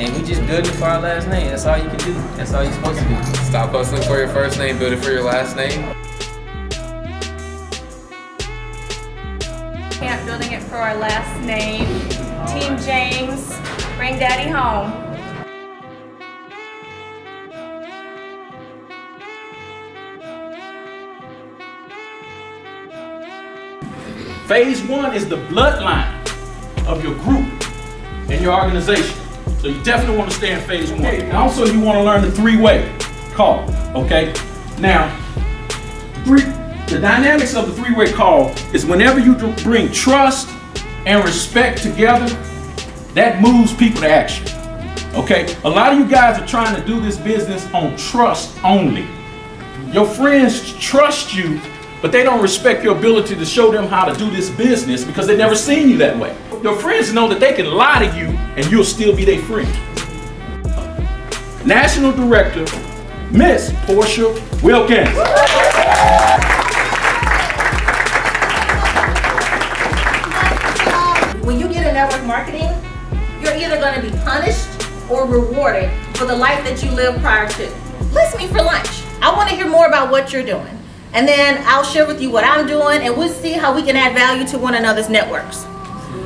And we just build it for our last name. That's all you can do. That's all you're supposed to do. Stop hustling for your first name, build it for your last name. Camp, building it for our last name. Team James, bring daddy home. Phase 1 is the bloodline of your group and your organization. So you definitely want to stay in phase 1. And also you want to learn the three-way call, okay? Now, the dynamics of the three-way call is whenever you bring trust and respect together, that moves people to action, okay? A lot of you guys are trying to do this business on trust only. Your friends trust you, but they don't respect your ability to show them how to do this business because they've never seen you that way. Your friends know that they can lie to you and you'll still be their friend. National Director, Miss Portia Wilkins. When you get in network marketing, you're either going to be punished or rewarded for the life that you lived prior to. Let's meet for lunch. I want to hear more about what you're doing. And then I'll share with you what I'm doing and we'll see how we can add value to one another's networks.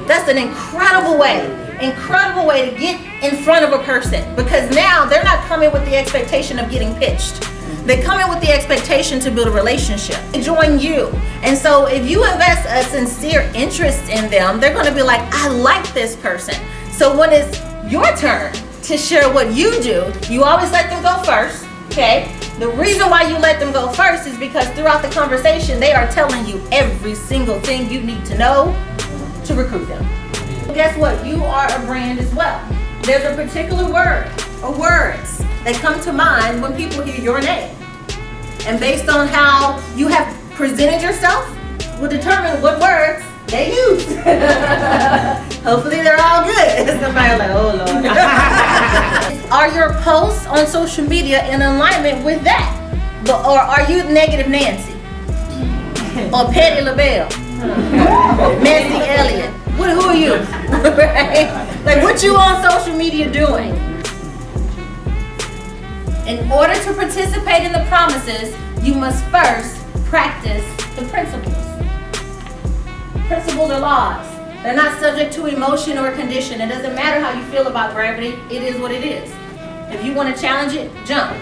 That's an incredible way to get in front of a person, because now they're not coming with the expectation of getting pitched. They come in with the expectation to build a relationship, to join you. And so if you invest a sincere interest in them, they're gonna be like, I like this person. So when it's your turn to share what you do, you always let them go first, okay? The reason why you let them go first is because throughout the conversation, they are telling you every single thing you need to know to recruit them. Guess what? You are a brand as well. There's a particular word or words that come to mind when people hear your name. And based on how you have presented yourself will determine what words they use. Hopefully they're all good. Somebody like, oh Lord. Are your posts on social media in alignment with that? Or are you Negative Nancy? Or Petty LaBelle? Nancy Elliott? Who are you? Right? Like, what you on social media doing? In order to participate in the promises, you must first practice the principles. Principles are laws. They're not subject to emotion or condition. It doesn't matter how you feel about gravity. It is what it is. If you want to challenge it, jump.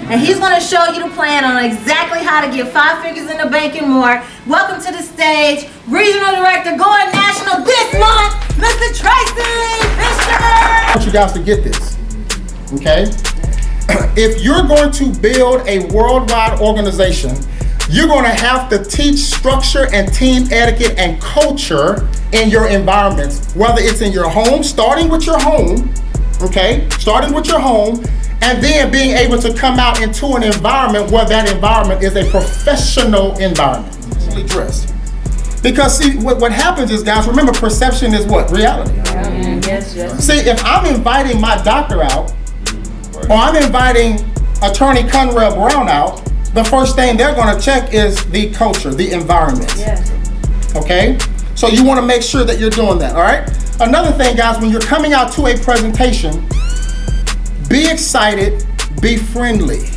And he's going to show you the plan on exactly how to get 5 figures in the bank and more. Welcome to the stage, Regional Director going national this month, Mr. Tracy Fisher. I want you guys to get this, okay? If you're going to build a worldwide organization, you're going to have to teach structure and team etiquette and culture in your environments, whether it's in your home, starting with your home, okay? Starting with your home, and then being able to come out into an environment where that environment is a professional environment, dressed. Because see, what happens is, guys, remember, perception is what? Reality. Yes. See, if I'm inviting my doctor out, or I'm inviting Attorney Conrad Brown out, the first thing they're gonna check is the culture, the environment. Yes. Okay? So you wanna make sure that you're doing that, all right? Another thing, guys, when you're coming out to a presentation, be excited, be friendly.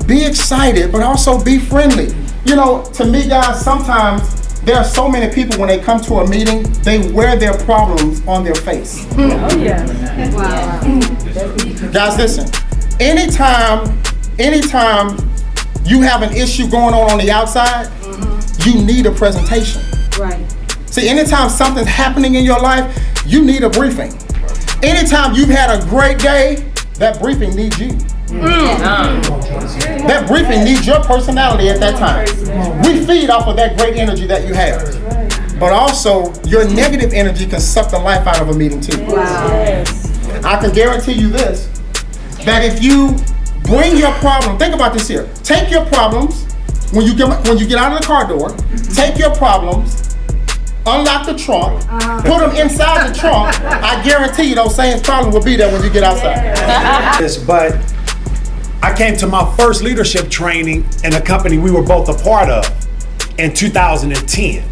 Be excited, but also be friendly. You know, to me, guys, sometimes there are so many people when they come to a meeting, they wear their problems on their face. Oh yeah. Wow. Guys, listen, anytime you have an issue going on the outside, you need a presentation. Right. See, anytime something's happening in your life, you need a briefing. Anytime you've had a great day, that briefing needs you. That briefing needs your personality at that time. We feed off of that great energy that you have. But also, your negative energy can suck the life out of a meeting too. Wow. I can guarantee you this, that if you bring your problem, think about this here. Take your problems, when you get out of the car door, take your problems, unlock the trunk, put them inside the trunk. I guarantee you those same problems will be there when you get outside. But I came to my first leadership training in a company we were both a part of in 2010.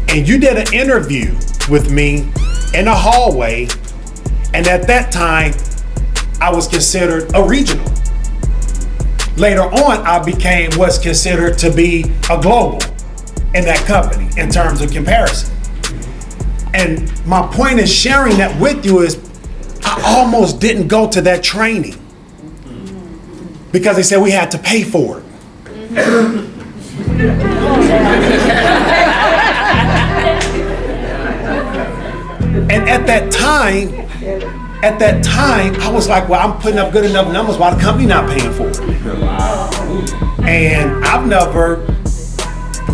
And you did an interview with me in the hallway And at that time, I was considered a regional. Later on, I became what's considered to be a global in that company in terms of comparison. And my point in sharing that with you is I almost didn't go to that training because they said we had to pay for it. And at that time, I was like, well, I'm putting up good enough numbers. Why the company not paying for it? And I've never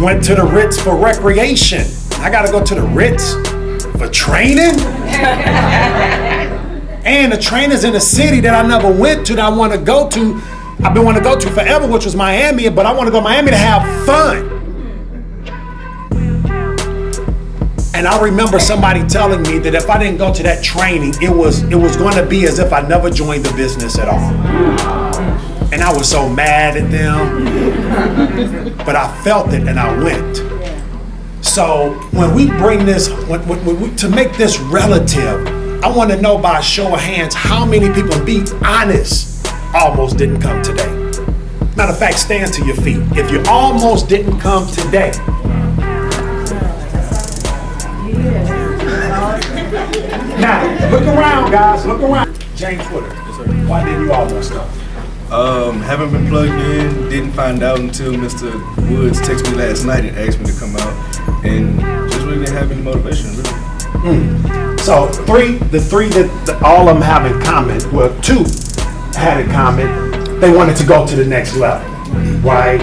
went to the Ritz for recreation. I got to go to the Ritz for training? And the training's in a city that I never went to that I want to go to. I've been wanting to go to forever, which was Miami, but I want to go to Miami to have fun. And I remember somebody telling me that if I didn't go to that training, it was going to be as if I never joined the business at all. And I was so mad at them, but I felt it and I went. So when we bring this, to make this relative, I want to know by a show of hands how many people, be honest, almost didn't come today. Matter of fact, stand to your feet. If you almost didn't come today. Now, look around, guys, look around. James Woodard, why didn't you almost come? Haven't been plugged in, didn't find out until Mr. Woods texted me last night and asked me to come out, and just really didn't have any motivation, really. So the three that all of them have in common, well, two had in common, they wanted to go to the next level, right?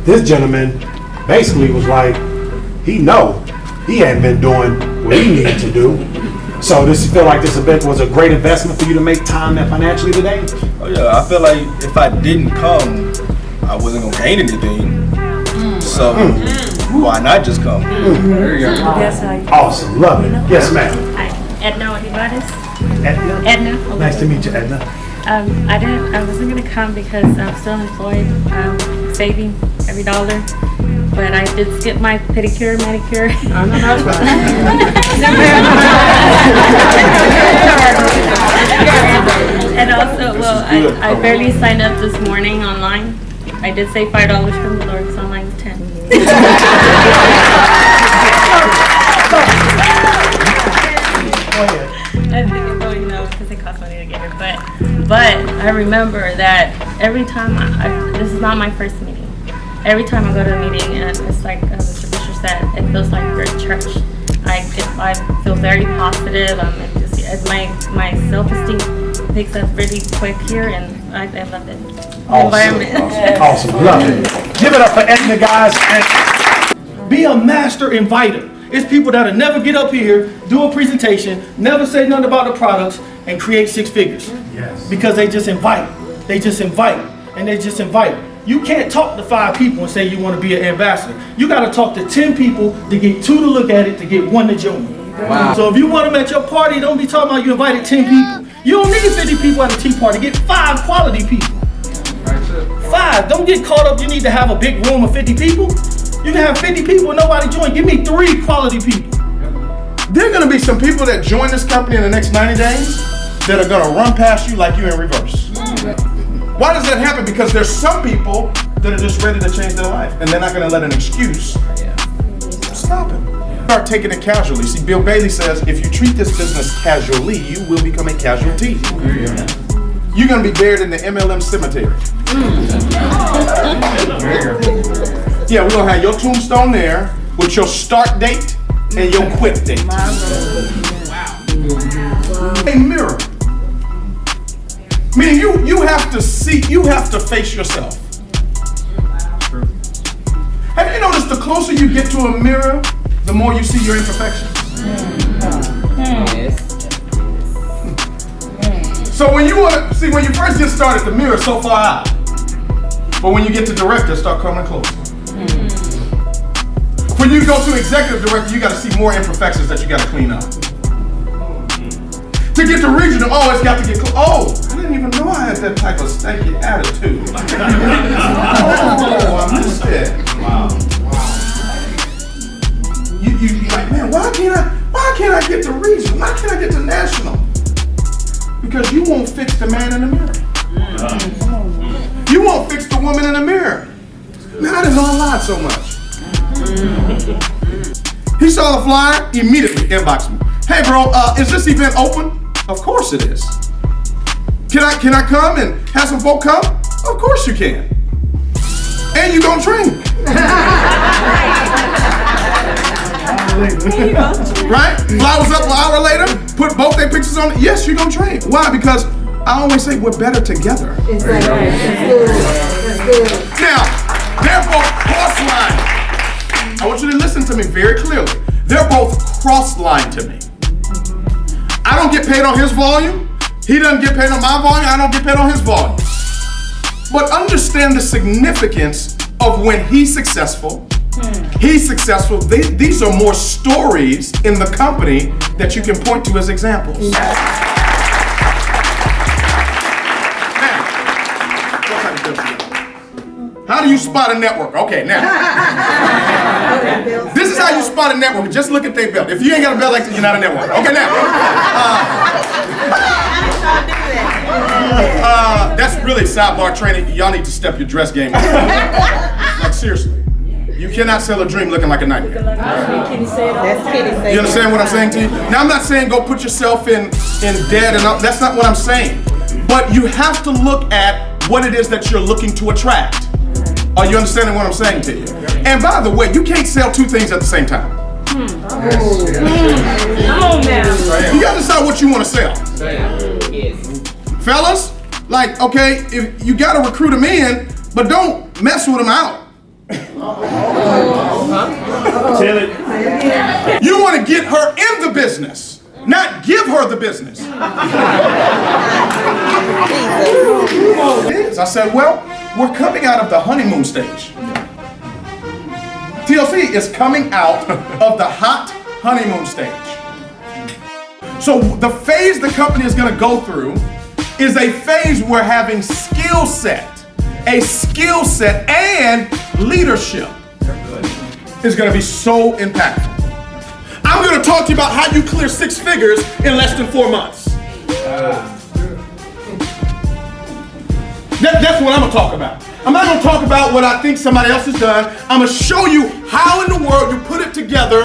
This gentleman basically was like, he hadn't been doing what he needed to do. So does you feel like this event was a great investment for you to make time and financially today? Oh yeah, I feel like if I didn't come, I wasn't gonna gain anything. So why not just come? There you go. Awesome, love it. Yes, ma'am. Hi, Edna Olivares. Edna? Edna. Nice to meet you, Edna. I wasn't gonna come because I'm still employed, saving every dollar. But I did skip my pedicure, manicure. Oh, no, that's fine. And also, well, I barely signed up this morning online. I did save $5 from the Lord, because online was 10. I think well, because it costs money to get here. But I remember that every time this is not my first meeting. Every time I go to a meeting, and it's like Mr. Fisher said, it feels like we're at church. I feel very positive. My self-esteem picks up really quick here, and I love it. Environment. Awesome. Love it. Give it up for Edna, guys. Be a master inviter. It's people that'll never get up here, do a presentation, never say nothing about the products, and create six figures. Yes. Because they just invite. They just invite. And they just invite. You can't talk to 5 people and say you want to be an ambassador. You got to talk to 10 people to get 2 to look at it, to get 1 to join. Wow. So if you want them at your party, don't be talking about you invited 10 people. You don't need 50 people at a tea party. Get 5 quality people. 5. Don't get caught up. You need to have a big room of 50 people. You can have 50 people and nobody join. Give me 3 quality people. There are going to be some people that join this company in the next 90 days that are going to run past you like you in reverse. Why does that happen? Because there's some people that are just ready to change their life, and they're not going to let an excuse stop it. Start taking it casually. See, Bill Bailey says, if you treat this business casually, you will become a casualty. You're going to be buried in the MLM cemetery. Yeah, we're going to have your tombstone there with your start date and your quit date. A mirror. Meaning you have to see, you have to face yourself. Have you noticed the closer you get to a mirror, the more you see your imperfections? So when you first get started, the mirror is so far out. But when you get to director, start coming closer. When you go to executive director, you got to see more imperfections that you got to clean up. To get to regional, it's got to get close. I didn't even know I had that type of stanky attitude. I missed it. Wow. You like, man, why can't I get to regional? Why can't I get to national? Because you won't fix the man in the mirror. You won't fix the woman in the mirror. Man, I didn't know I lied so much. He saw the flyer, immediately inboxed me. Hey bro, is this event open? Of course it is. Can I come and have some folk come? Of course you can. And you gonna train. Right? Flowers up an hour later, put both their pictures on it. Yes, you're gonna train. Why? Because I always say we're better together. Now, they're both cross-lined. I want you to listen to me very clearly. They're both cross-lined to me. I don't get paid on his volume. He doesn't get paid on my volume. I don't get paid on his volume. But understand the significance of when he's successful. He's successful. These are more stories in the company that you can point to as examples. How do you spot a network? Okay, now. This is how you spot a network. Just look at their belt. If you ain't got a belt like that, you're not a network. Okay, now. That's really sidebar training. Y'all need to step your dress game up. Like, seriously. You cannot sell a dream looking like a nightmare. You understand what I'm saying to you? Now, I'm not saying go put yourself in debt and all. That's not what I'm saying. But you have to look at what it is that you're looking to attract. Are you understanding what I'm saying to you? And by the way, you can't sell two things at the same time. You gotta decide what you want to sell. Fellas, like, okay, if you gotta recruit them in, but don't mess with them out. You want to get her in the business, not give her the business. I said, well, we're coming out of the honeymoon stage. TLC is coming out of the hot honeymoon stage. So the phase the company is going to go through is a phase where having skill set and leadership is going to be so impactful. I'm going to talk to you about how you clear 6 figures in less than 4 months. That's what I'm going to talk about. I'm not going to talk about what I think somebody else has done. I'm going to show you how in the world you put it together,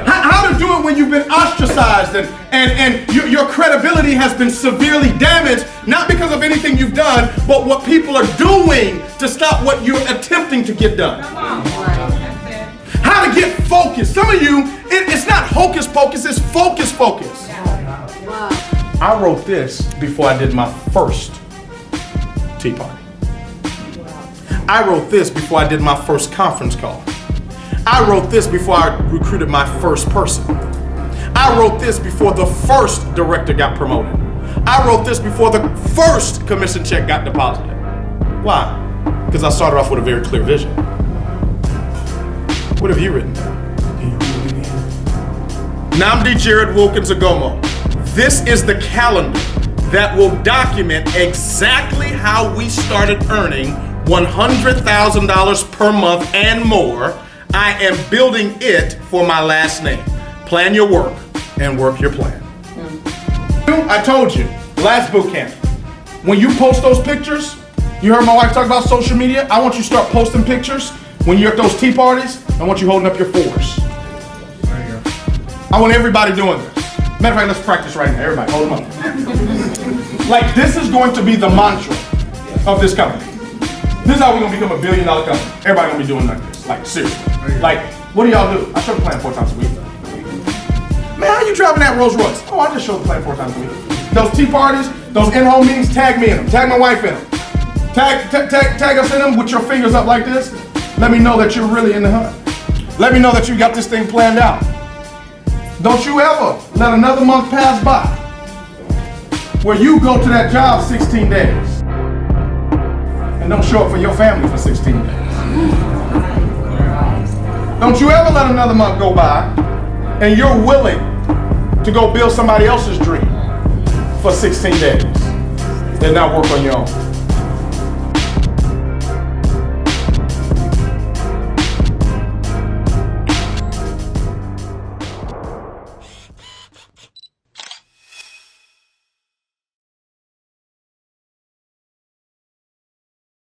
how to do it when you've been ostracized and your credibility has been severely damaged, not because of anything you've done, but what people are doing to stop what you're attempting to get done. How to get focused. Some of you, it's not hocus pocus, it's focus. I wrote this before I did my first tea party. I wrote this before I did my first conference call. I wrote this before I recruited my first person. I wrote this before the first director got promoted. I wrote this before the first commission check got deposited. Why? Because I started off with a very clear vision. What have you written down? Namdi Jarrod Wilkins Agomo. This is the calendar that will document exactly how we started earning $100,000 per month and more. I am building it for my last name. Plan your work and work your plan. I told you, last boot camp, when you post those pictures, you heard my wife talk about social media, I want you to start posting pictures. When you're at those tea parties, I want you holding up your 4s. I want everybody doing this. Matter of fact, let's practice right now. Everybody, hold them up. Like, this is going to be the mantra of this company. This is how we're going to become $1 billion company. Everybody going to be doing like this. Like, seriously. Like, what do y'all do? I show the plan 4 times a week. Man, how you driving that Rolls Royce? Oh, I just show the plan 4 times a week. Those tea parties, those in-home meetings, tag me in them. Tag my wife in them. Tag us in them with your fingers up like this. Let me know that you're really in the hunt. Let me know that you got this thing planned out. Don't you ever let another month pass by where you go to that job 16 days and don't show up for your family for 16 days. Don't you ever let another month go by and you're willing to go build somebody else's dream for 16 days and not work on your own.